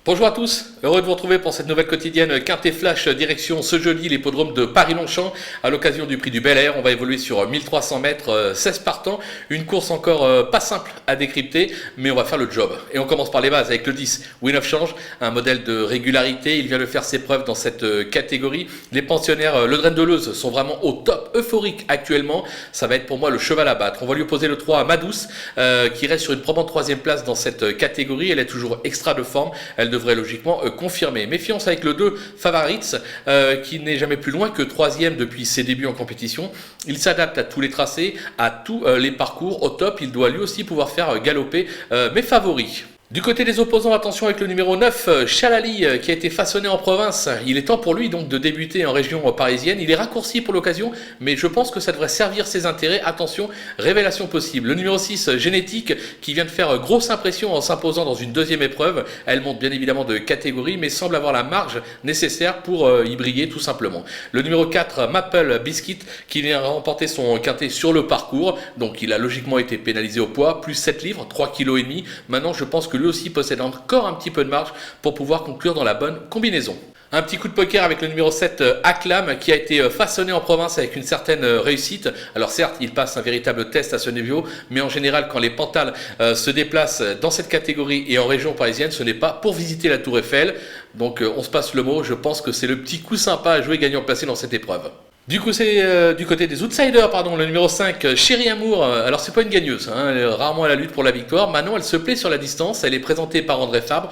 Bonjour à tous, heureux de vous retrouver pour cette nouvelle quotidienne Quintet Flash direction ce jeudi l'hippodrome de Paris-Longchamp à l'occasion du prix du Bel Air. On va évoluer sur 1300 mètres, 16 partants, une course encore pas simple à décrypter, mais on va faire le job. Et on commence par les bases avec le 10, Win of Change, un modèle de régularité, il vient de faire ses preuves dans cette catégorie. Les pensionnaires Le Drain de Leuze sont vraiment au top euphorique actuellement, ça va être pour moi le cheval à battre. On va lui opposer le 3 Madouce qui reste sur une probante troisième place dans cette catégorie, elle est toujours extra de forme, elle devrait logiquement confirmer. Méfiance avec le 2 Favaritz qui n'est jamais plus loin que troisième depuis ses débuts en compétition. Il s'adapte à tous les tracés, à tous les parcours. Au top, il doit lui aussi pouvoir faire galoper mes favoris. Du côté des opposants, attention avec le numéro 9, Chalali, qui a été façonné en province. Il est temps pour lui donc de débuter en région parisienne. Il est raccourci pour l'occasion, mais je pense que ça devrait servir ses intérêts. Attention, révélation possible. Le numéro 6, Génétique, qui vient de faire grosse impression en s'imposant dans une deuxième épreuve. Elle monte bien évidemment de catégorie, mais semble avoir la marge nécessaire pour y briller tout simplement. Le numéro 4, Maple Biscuit, qui vient remporter son quintet sur le parcours. Donc il a logiquement été pénalisé au poids, plus 7 livres, 3,5 kg. Maintenant, je pense que lui aussi possède encore un petit peu de marge pour pouvoir conclure dans la bonne combinaison. Un petit coup de poker avec le numéro 7, Acclam, qui a été façonné en province avec une certaine réussite. Alors certes, il passe un véritable test à ce niveau, mais en général, quand les Pantales se déplacent dans cette catégorie et en région parisienne, ce n'est pas pour visiter la Tour Eiffel. Donc on se passe le mot, je pense que c'est le petit coup sympa à jouer gagnant placé dans cette épreuve. Du coup, c'est du côté des outsiders, le numéro 5, Chéri Amour. Alors, c'est pas une gagneuse, elle est rarement à la lutte pour la victoire. Maintenant, elle se plaît sur la distance, elle est présentée par André Fabre.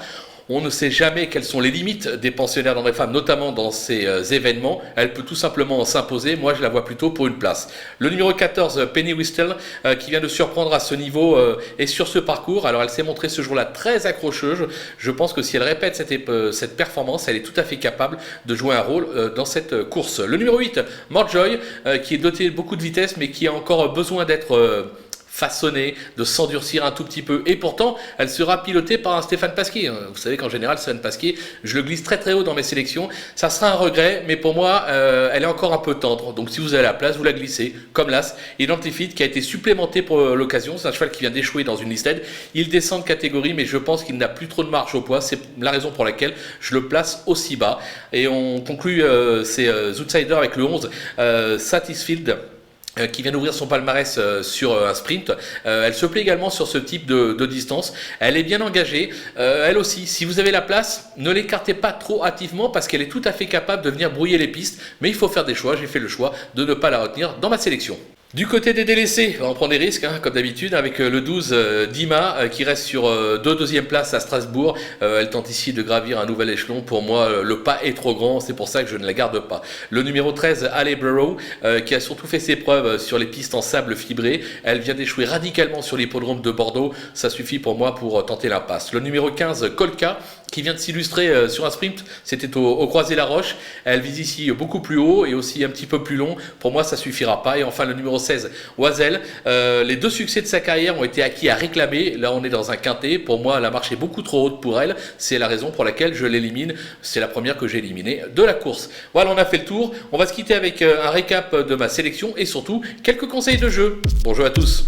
On ne sait jamais quelles sont les limites des pensionnaires d'André Fabre, notamment dans ces événements. Elle peut tout simplement s'imposer. Moi, je la vois plutôt pour une place. Le numéro 14, Penny Whistle, qui vient de surprendre à ce niveau et sur ce parcours. Alors, elle s'est montrée ce jour-là très accrocheuse. Je pense que si elle répète cette performance, elle est tout à fait capable de jouer un rôle dans cette course. Le numéro 8, Morejoy, qui est doté de beaucoup de vitesse, mais qui a encore besoin d'être façonnée, de s'endurcir un tout petit peu. Et pourtant, elle sera pilotée par un Stéphane Pasquier. Vous savez qu'en général, Stéphane Pasquier, je le glisse très très haut dans mes sélections. Ça sera un regret, mais pour moi, elle est encore un peu tendre. Donc si vous avez la place, vous la glissez, comme l'As. Identifit, qui a été supplémenté pour l'occasion. C'est un cheval qui vient d'échouer dans une listed. Il descend de catégorie, mais je pense qu'il n'a plus trop de marge au poids. C'est la raison pour laquelle je le place aussi bas. Et on conclut ces outsiders avec le 11, Satisfield, qui vient d'ouvrir son palmarès sur un sprint. Elle se plaît également sur ce type de distance. Elle est bien engagée. Elle aussi, si vous avez la place, ne l'écartez pas trop hâtivement parce qu'elle est tout à fait capable de venir brouiller les pistes. Mais il faut faire des choix. J'ai fait le choix de ne pas la retenir dans ma sélection. Du côté des délaissés, on prend des risques, comme d'habitude, avec le 12 Dima qui reste sur deuxième place à Strasbourg. Elle tente ici de gravir un nouvel échelon. Pour moi, le pas est trop grand, c'est pour ça que je ne la garde pas. Le numéro 13, Alley Burrow, qui a surtout fait ses preuves sur les pistes en sable fibré. Elle vient d'échouer radicalement sur l'hippodrome de Bordeaux. Ça suffit pour moi pour tenter l'impasse. Le numéro 15, Kolka, qui vient de s'illustrer sur un sprint, c'était au Croisé-la-Roche. Elle vise ici beaucoup plus haut et aussi un petit peu plus long. Pour moi, ça suffira pas. Et enfin, le numéro 16, Oiselle. Les deux succès de sa carrière ont été acquis à réclamer. Là, on est dans un quintet. Pour moi, la marche est beaucoup trop haute pour elle. C'est la raison pour laquelle je l'élimine. C'est la première que j'ai éliminée de la course. Voilà, on a fait le tour. On va se quitter avec un récap de ma sélection et surtout quelques conseils de jeu. Bonjour à tous.